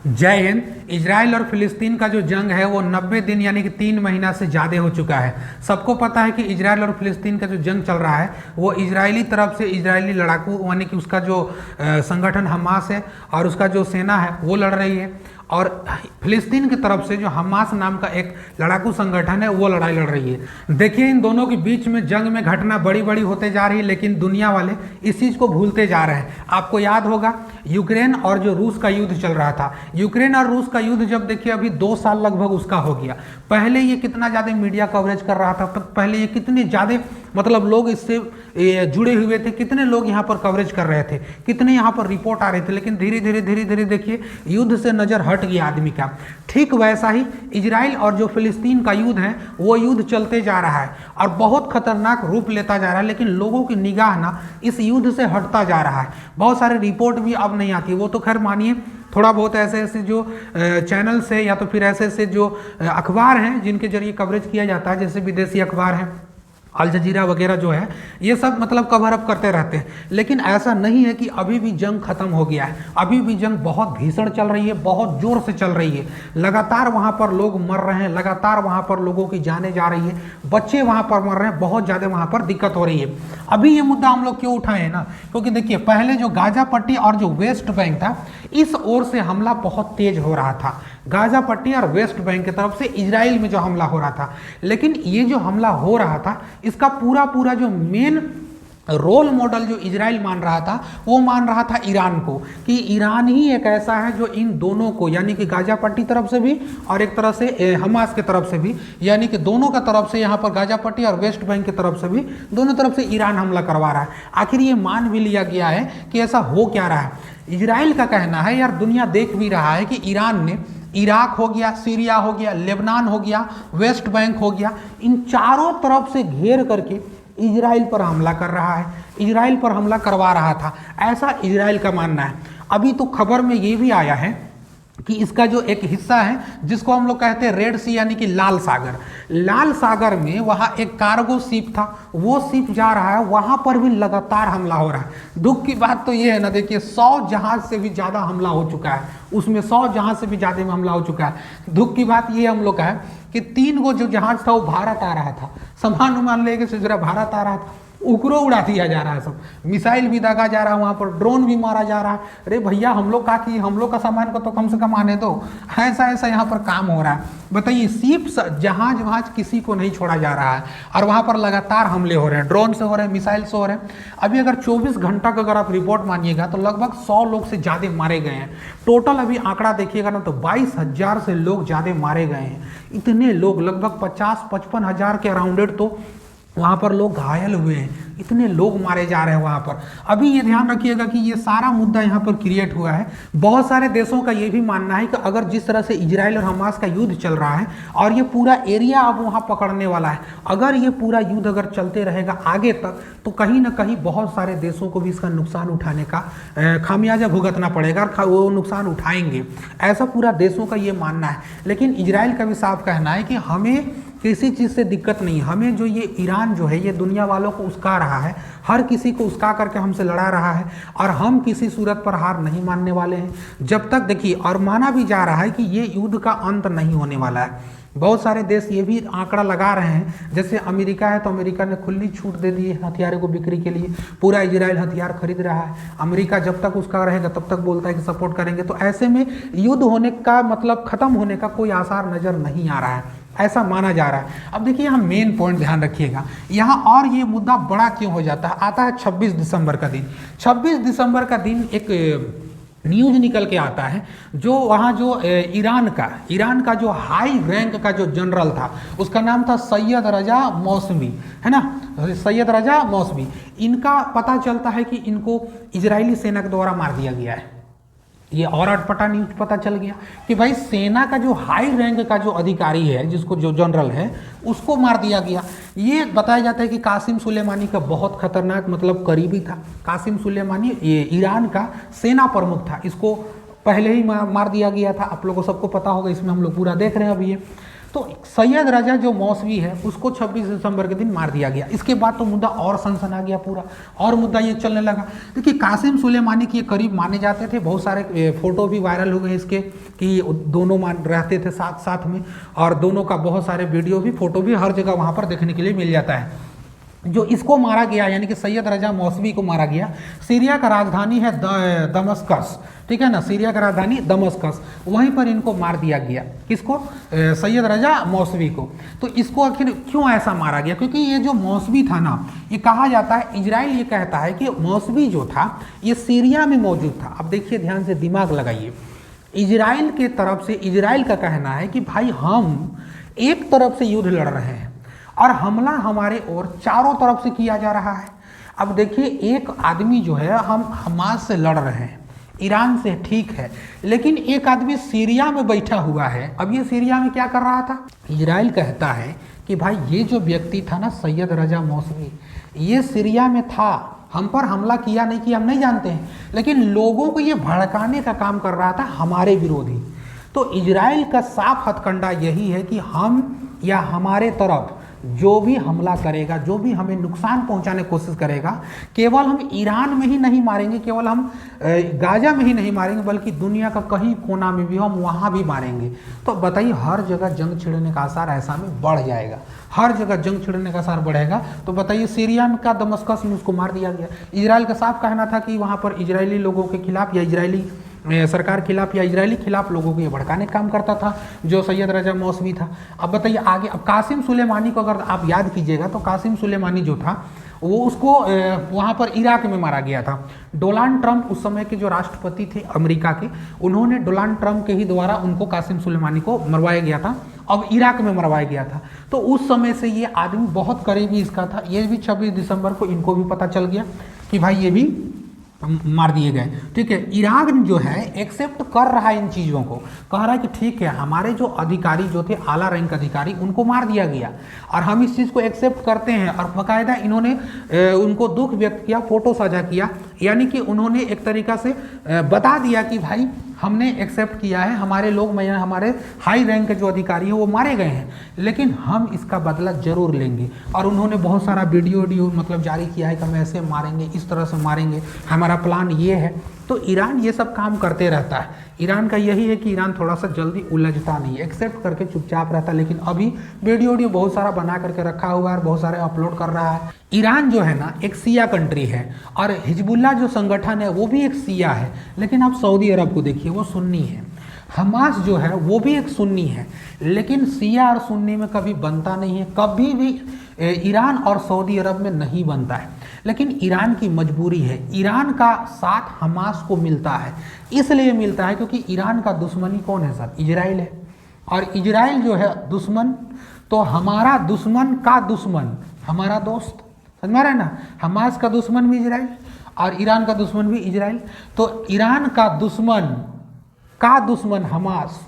जय हिंद। इजराइल और फिलिस्तीन का जो जंग है वो 90 दिन यानी कि 3 महीना से ज़्यादा हो चुका है। सबको पता है कि इजराइल और फिलिस्तीन का जो जंग चल रहा है वो इजरायली तरफ से इजरायली लड़ाकू यानी कि उसका जो संगठन हमास है और उसका जो सेना है वो लड़ रही है, और फिलिस्तीन की तरफ से जो हमास नाम का एक लड़ाकू संगठन है वो लड़ाई लड़ रही है। देखिए, इन दोनों के बीच में जंग में घटना बड़ी बड़ी होते जा रही है, लेकिन दुनिया वाले इस चीज़ को भूलते जा रहे हैं। आपको याद होगा यूक्रेन और जो रूस का युद्ध चल रहा था, यूक्रेन और रूस का युद्ध जब देखिए अभी 2 साल लगभग उसका हो गया। पहले ये कितना ज़्यादा मीडिया कवरेज कर रहा था, तब पहले ये कितने ज़्यादा मतलब लोग इससे जुड़े हुए थे, कितने लोग यहाँ पर कवरेज कर रहे थे, कितने यहाँ पर रिपोर्ट आ रहे थे, लेकिन धीरे धीरे देखिए युद्ध से नज़र हट गया आदमी का। ठीक वैसा ही इजराइल और जो फिलिस्तीन का युद्ध है वो युद्ध चलते जा रहा है और बहुत खतरनाक रूप लेता जा रहा है, लेकिन लोगों की निगाह ना इस युद्ध से हटता जा रहा है। बहुत सारे रिपोर्ट भी अब नहीं आती, वो तो खैर मानिए थोड़ा बहुत ऐसे ऐसे जो चैनल से या तो फिर ऐसे ऐसे जो अखबार हैं जिनके जरिए कवरेज किया जाता है, जैसे विदेशी अखबार हैं, अल जजीरा वगैरह जो है, ये सब मतलब कवर अप करते रहते हैं। लेकिन ऐसा नहीं है कि अभी भी जंग खत्म हो गया है, अभी भी जंग बहुत भीषण चल रही है, बहुत जोर से चल रही है। लगातार वहाँ पर लोग मर रहे हैं, लगातार वहाँ पर लोगों की जानें जा रही है, बच्चे वहाँ पर मर रहे हैं, बहुत ज़्यादा वहाँ पर दिक्कत हो रही है। अभी ये मुद्दा हम लोग क्यों उठाए हैं ना, क्योंकि देखिए पहले जो गाजा पट्टी और जो वेस्ट बैंक था, इस ओर से हमला बहुत तेज हो रहा था, गाजा पट्टी और वेस्ट बैंक की तरफ से इजराइल में जो हमला हो रहा था। लेकिन ये जो हमला हो रहा था इसका पूरा जो मेन रोल मॉडल जो इजराइल मान रहा था वो मान रहा था ईरान को, कि ईरान ही एक ऐसा है जो इन दोनों को यानी कि गाजा पट्टी तरफ से भी और एक तरह से हमास की तरफ से भी, यानी कि दोनों का तरफ से यहाँ पर गाजा पट्टी और वेस्ट बैंक की तरफ से भी, दोनों तरफ से ईरान हमला करवा रहा है। आखिर ये मान भी लिया गया है कि ऐसा हो क्या रहा है। इजराइल का कहना है, यार दुनिया देख भी रहा है कि ईरान ने इराक हो गया, सीरिया हो गया, लेबनान हो गया, वेस्ट बैंक हो गया, इन चारों तरफ से घेर करके इजराइल पर हमला कर रहा है, इजराइल पर हमला करवा रहा था, ऐसा इजराइल का मानना है। अभी तो खबर में ये भी आया है कि इसका जो एक हिस्सा है जिसको हम लोग कहते हैं रेड सी यानी कि लाल सागर, लाल सागर में वहाँ एक कार्गो शिप था, वो शिप जा रहा है, वहाँ पर भी लगातार हमला हो रहा है। दुख की बात तो ये है ना, देखिए 100 जहाज से भी ज़्यादा हमला हो चुका है, उसमें 100 जहाज से भी ज़्यादा में हमला हो चुका है। दुख की बात ये हम लोग का है कि 3 गो जो जहाज था वो भारत आ रहा था, सामान उमान लेके से जरा भारत आ रहा था, उकरो उड़ा दिया जा रहा है, सब मिसाइल भी दागा जा रहा है, वहाँ पर ड्रोन भी मारा जा रहा है। अरे भैया हम लोग का कि हम लोग का सामान को तो कम से कम आने दो, ऐसा यहाँ पर काम हो रहा है। बताइए, शिप जहाज वहाज किसी को नहीं छोड़ा जा रहा है और वहाँ पर लगातार हमले हो रहे हैं, ड्रोन से हो रहे हैं, मिसाइल से हो रहे हैं। अभी अगर 24 घंटा का अगर आप रिपोर्ट मानिएगा तो लगभग 100 लोग से ज़्यादा मारे गए हैं। टोटल अभी आंकड़ा देखिएगा ना तो 22,000 से लोग ज़्यादा मारे गए हैं। इतने लोग, लगभग 50-55 हज़ार के अराउंडेड तो वहाँ पर लोग घायल हुए हैं, इतने लोग मारे जा रहे हैं वहाँ पर। अभी ये ध्यान रखिएगा कि ये सारा मुद्दा यहाँ पर क्रिएट हुआ है। बहुत सारे देशों का ये भी मानना है कि अगर जिस तरह से इजराइल और हमास का युद्ध चल रहा है और ये पूरा एरिया अब वहाँ पकड़ने वाला है, अगर ये पूरा युद्ध अगर चलते रहेगा आगे तक तो कहीं ना कहीं बहुत सारे देशों को भी इसका नुकसान उठाने का खामियाजा भुगतना पड़ेगा और वो नुकसान उठाएंगे, ऐसा पूरा देशों का ये मानना है। लेकिन इजराइल का भी साफ कहना है कि हमें किसी चीज़ से दिक्कत नहीं, हमें जो ये ईरान जो है ये दुनिया वालों को उस्का रहा है, हर किसी को उस्का करके हमसे लड़ा रहा है और हम किसी सूरत पर हार नहीं मानने वाले हैं जब तक, देखिए, और माना भी जा रहा है कि ये युद्ध का अंत नहीं होने वाला है। बहुत सारे देश ये भी आंकड़ा लगा रहे हैं, जैसे अमेरिका है तो अमेरिका ने खुली छूट दे दी है हथियारों को बिक्री के लिए, पूरा इजराइल हथियार खरीद रहा है। अमेरिका जब तक उसका रहेगा तब तक बोलता है कि सपोर्ट करेंगे, तो ऐसे में युद्ध होने का मतलब खत्म होने का कोई आसार नज़र नहीं आ रहा है, ऐसा माना जा रहा है। अब देखिए यहाँ मेन पॉइंट ध्यान रखिएगा यहाँ, और ये मुद्दा बड़ा क्यों हो जाता है, आता है 26 दिसंबर का दिन। 26 दिसंबर का दिन एक न्यूज निकल के आता है, जो वहाँ जो ईरान का जो हाई रैंक का जो जनरल था, उसका नाम था सैयद रजा मौसमी, है ना, सैयद रजा मौसमी। इनका पता चलता है कि इनको इजरायली सेना के द्वारा मार दिया गया है। ये और अटपटा न्यूज पता चल गया कि भाई सेना का जो हाई रैंक का जो अधिकारी है, जिसको जो जनरल है, उसको मार दिया गया। ये बताया जाता है कि कासिम सुलेमानी का बहुत खतरनाक मतलब करीबी था। कासिम सुलेमानी ये ईरान का सेना प्रमुख था, इसको पहले ही मार दिया गया था। आप लोगों को सबको पता होगा, इसमें हम लोग पूरा देख रहे हैं अभी ये। तो सैयद रजा जो मौसवी है उसको 26 दिसंबर के दिन मार दिया गया। इसके बाद तो मुद्दा और सनसन आ गया पूरा, और मुद्दा ये चलने लगा। देखिए कासिम सुलेमानी के करीब माने जाते थे, बहुत सारे फोटो भी वायरल हो गए इसके कि दोनों रहते थे साथ साथ में, और दोनों का बहुत सारे वीडियो भी फोटो भी हर जगह वहाँ पर देखने के लिए मिल जाता है। जो इसको मारा गया यानी कि सैयद रजा मौसवी को मारा गया, सीरिया का राजधानी है दमस्कस, ठीक है ना, सीरिया का राजधानी दमस्कस, वहीं पर इनको मार दिया गया। किसको? सैयद रजा मौसवी को। तो इसको आखिर क्यों ऐसा मारा गया? क्योंकि ये जो मौसवी था ना, ये कहा जाता है, इजराइल ये कहता है कि मौसवी जो था ये सीरिया में मौजूद था। अब देखिए ध्यान से दिमाग लगाइए, इजराइल के तरफ से इजराइल का कहना है कि भाई हम एक तरफ से युद्ध लड़ रहे हैं और हमला हमारे ओर चारों तरफ से किया जा रहा है। अब देखिए एक आदमी जो है, हम हमास से लड़ रहे हैं, ईरान से, ठीक है, लेकिन एक आदमी सीरिया में बैठा हुआ है। अब ये सीरिया में क्या कर रहा था? इजराइल कहता है कि भाई ये जो व्यक्ति था ना सैयद रजा मौसवी, ये सीरिया में था, हम पर हमला किया नहीं किया हम नहीं जानते हैं, लेकिन लोगों को ये भड़काने का काम कर रहा था हमारे विरोधी। तो इजराइल का साफ हथकंडा यही है कि हम या हमारे तरफ जो भी हमला करेगा, जो भी हमें नुकसान पहुंचाने की कोशिश करेगा, केवल हम ईरान में ही नहीं मारेंगे, केवल हम गाजा में ही नहीं मारेंगे, बल्कि दुनिया का कहीं कोना में भी हम वहाँ भी मारेंगे। तो बताइए हर जगह जंग छिड़ने का आसार ऐसा में बढ़ जाएगा, हर जगह जंग छिड़ने का आसार बढ़ेगा। तो बताइए सीरिया में का दमस्कस में उसको मार दिया गया। इजराइल का साफ कहना था कि वहाँ पर इजरायली लोगों के खिलाफ या इजरायली सरकार खिलाफ या इजरायली खिलाफ लोगों को ये भड़काने का काम करता था जो सैयद रजा मौसवी था। अब बताइए आगे, अब कासिम सुलेमानी को अगर आप याद कीजिएगा तो कासिम सुलेमानी जो था वो उसको वहाँ पर इराक में मारा गया था। डोनाल्ड ट्रंप उस समय के जो राष्ट्रपति थे अमेरिका के, उन्होंने डोनाल्ड ट्रंप के ही द्वारा उनको कासिम सुलेमानी को मरवाया गया था, अब इराक में मरवाया गया था। तो उस समय से ये आदमी बहुत करीबी इसका था। ये भी 26 दिसंबर को इनको भी पता चल गया कि भाई ये भी मार दिए गए, ठीक है। ईरान जो है एक्सेप्ट कर रहा है इन चीज़ों को, कह रहा है कि ठीक है हमारे जो अधिकारी जो थे आला रैंक अधिकारी उनको मार दिया गया और हम इस चीज़ को एक्सेप्ट करते हैं। और बाकायदा इन्होंने उनको दुख व्यक्त किया, फोटो साझा किया, यानी कि उन्होंने एक तरीक़ा से बता दिया कि भाई हमने एक्सेप्ट किया है, हमारे लोग हमारे हाई रैंक के जो अधिकारी हैं वो मारे गए हैं, लेकिन हम इसका बदला जरूर लेंगे। और उन्होंने बहुत सारा वीडियो मतलब जारी किया है कि हम ऐसे मारेंगे, इस तरह से मारेंगे, हमारा प्लान ये है। तो ईरान ये सब काम करते रहता है। ईरान का यही है कि ईरान थोड़ा सा जल्दी उलझता नहीं है, एक्सेप्ट करके चुपचाप रहता है, लेकिन अभी वीडियो बहुत सारा बना करके रखा हुआ है, बहुत सारे अपलोड कर रहा है। ईरान जो है ना एक सिया कंट्री है और हिजबुल्लाह जो संगठन है वो भी एक सिया है, लेकिन आप सऊदी अरब को देखिए वो सुन्नी है। हमास जो है वो भी एक सुन्नी है, लेकिन सिया और सुन्नी में कभी बनता नहीं है, कभी भी ईरान और सऊदी अरब में नहीं बनता है। लेकिन ईरान की मजबूरी है, ईरान का साथ हमास को मिलता है, इसलिए मिलता है क्योंकि ईरान का दुश्मनी कौन है सर? इजराइल है। और इजराइल जो है दुश्मन, तो हमारा दुश्मन का दुश्मन हमारा दोस्त, समझ में रहे ना। हमास का दुश्मन भी इजराइल और ईरान का दुश्मन भी इजराइल। तो ईरान का दुश्मन हमास,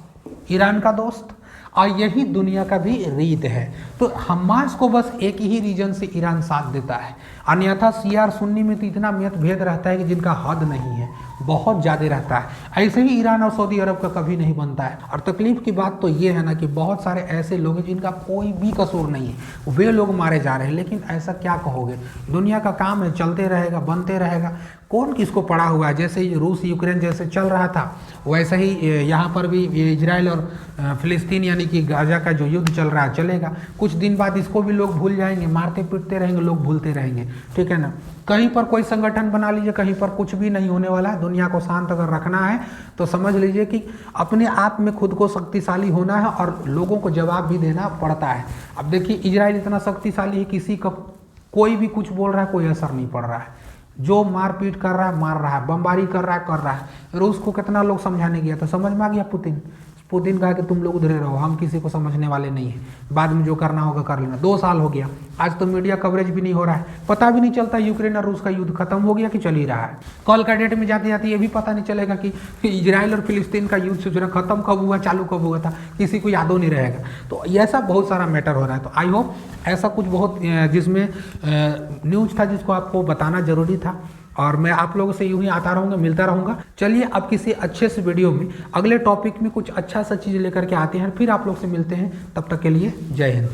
ईरान का दोस्त, और यही दुनिया का भी रीत है। तो हमास को बस एक ही रीजन से ईरान साथ देता है, अन्यथा शिया और सुन्नी में तो इतना मतभेद रहता है कि जिनका हद नहीं है, बहुत ज़्यादा रहता है। ऐसे ही ईरान और सऊदी अरब का कभी नहीं बनता है। और तकलीफ की बात तो ये है ना कि बहुत सारे ऐसे लोग हैं जिनका कोई भी कसूर नहीं है, वे लोग मारे जा रहे हैं। लेकिन ऐसा क्या कहोगे, दुनिया का काम है, चलते रहेगा, बनते रहेगा, कौन किसको पड़ा हुआ है। जैसे ही रूस यूक्रेन जैसे चल रहा था वैसे ही यहाँ पर भी इजराइल और फिलिस्तीन यानी कि गाजा का जो युद्ध चल रहा है चलेगा। कुछ दिन बाद इसको भी लोग भूल जाएंगे, मारते पीटते रहेंगे, लोग भूलते रहेंगे, ठीक है ना। कहीं पर कोई संगठन बना लीजिए, कहीं पर कुछ भी नहीं होने वाला है। दुनिया को शांत अगर रखना है तो समझ लीजिए कि अपने आप में खुद को शक्तिशाली होना है और लोगों को जवाब भी देना पड़ता है। अब देखिए इजराइल इतना शक्तिशाली है, किसी का कोई भी कुछ बोल रहा है कोई असर नहीं पड़ रहा है, जो मारपीट कर रहा है मार रहा है, बमबारी कर रहा है। रूस को कितना लोग समझाने गया था, समझ में आ गया। पुतिन कहा कि तुम लोग उधरे रहो, हम किसी को समझने वाले नहीं हैं, बाद में जो करना होगा कर लेना। 2 साल हो गया, आज तो मीडिया कवरेज भी नहीं हो रहा है, पता भी नहीं चलता यूक्रेन और रूस का युद्ध खत्म हो गया कि चल ही रहा है। कल का डेट में जाते जाते ये भी पता नहीं चलेगा कि इजराइल और फिलिस्तीन का युद्ध जो खत्म कब हुआ, चालू कब हुआ था, किसी को यादों नहीं रहेगा। तो ऐसा बहुत सारा मैटर हो रहा है। तो आई होप ऐसा कुछ बहुत जिसमें न्यूज़ था जिसको आपको बताना जरूरी था। और मैं आप लोगों से यूं ही आता रहूँगा, मिलता रहूँगा। चलिए अब किसी अच्छे से वीडियो में अगले टॉपिक में कुछ अच्छा सा चीज़ लेकर के आते हैं, फिर आप लोग से मिलते हैं। तब तक के लिए जय हिंद।